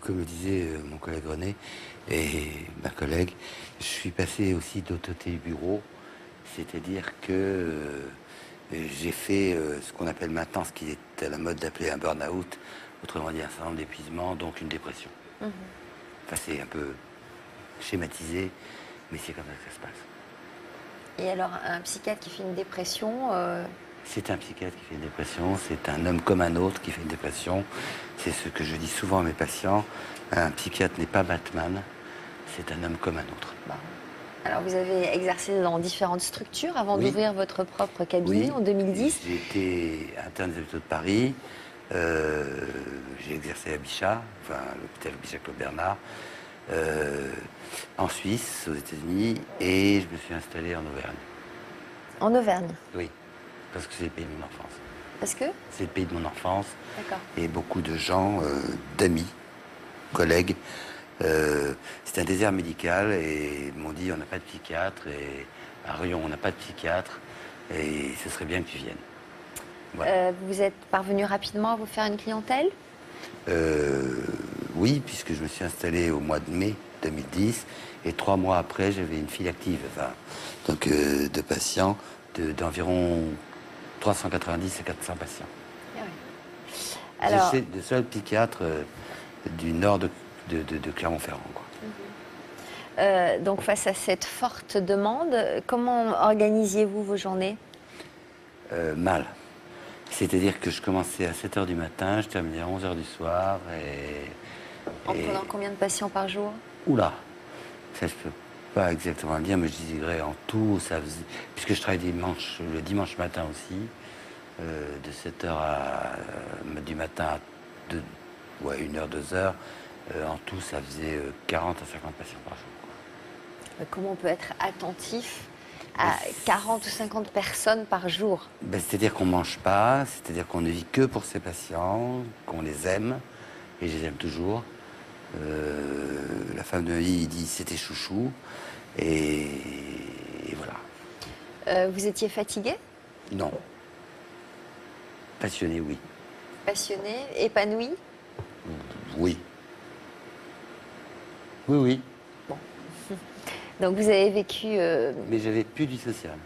comme le disait mon collègue René et ma collègue, je suis passé aussi d'autre côté du bureau, c'est-à-dire que j'ai fait ce qu'on appelle maintenant, ce qui est à la mode d'appeler un burn-out, autrement dit un certain nombre d'épuisements, donc une dépression. Enfin, c'est un peu schématisé, mais c'est comme ça que ça se passe. Et alors, un psychiatre qui fait une dépression, C'est un psychiatre qui fait une dépression, c'est un homme comme un autre qui fait une dépression. C'est ce que je dis souvent à mes patients. Un psychiatre n'est pas Batman, c'est un homme comme un autre. bah, alors vous avez exercé dans différentes structures avant Oui. d'ouvrir votre propre cabinet en 2010. J'ai été interne des hôpitaux de Paris. J'ai exercé à Bichat, enfin l'hôpital Bichat-Claude Bernard, en Suisse, aux États-Unis, et je me suis installé en Auvergne. En Auvergne. Oui, parce que c'est le pays de mon enfance. Parce que C'est le pays de mon enfance. D'accord. Et beaucoup de gens, d'amis, collègues. C'est un désert médical et ils m'ont dit on n'a pas de psychiatre et à Rion on n'a pas de psychiatre et ce serait bien que tu viennes. Voilà. Vous êtes parvenu rapidement à vous faire une clientèle? Oui, puisque je me suis installé au mois de mai 2010 et 3 mois après j'avais une file active, enfin, donc de patients d'environ 390 à 400 patients. Ah oui. Alors, C'est le seul psychiatre du nord de Clermont-Ferrand, quoi. donc face à cette forte demande, comment organisiez-vous vos journées? Mal. C'est-à-dire que je commençais à 7 h du matin, je terminais à 11 h du soir En prenant combien de patients par jour? Oula, ça je peux pas exactement le dire, mais je dirais en tout, ça faisait... Puisque je travaille le dimanche matin aussi, de 7 h du matin à 1 h, 2 h, en tout ça faisait 40 à 50 patients par jour. Comment on peut être attentif à 40 ou 50 personnes par jour? Ben, c'est-à-dire qu'on ne mange pas, c'est-à-dire qu'on ne vit que pour ses patients, qu'on les aime, et je les aime toujours. La femme de ma vie dit c'était chouchou, et voilà. Vous étiez fatigué? Non. Passionné, oui. Passionné? Épanoui? Oui. Oui, oui. Donc vous avez vécu... Mais j'avais plus du social.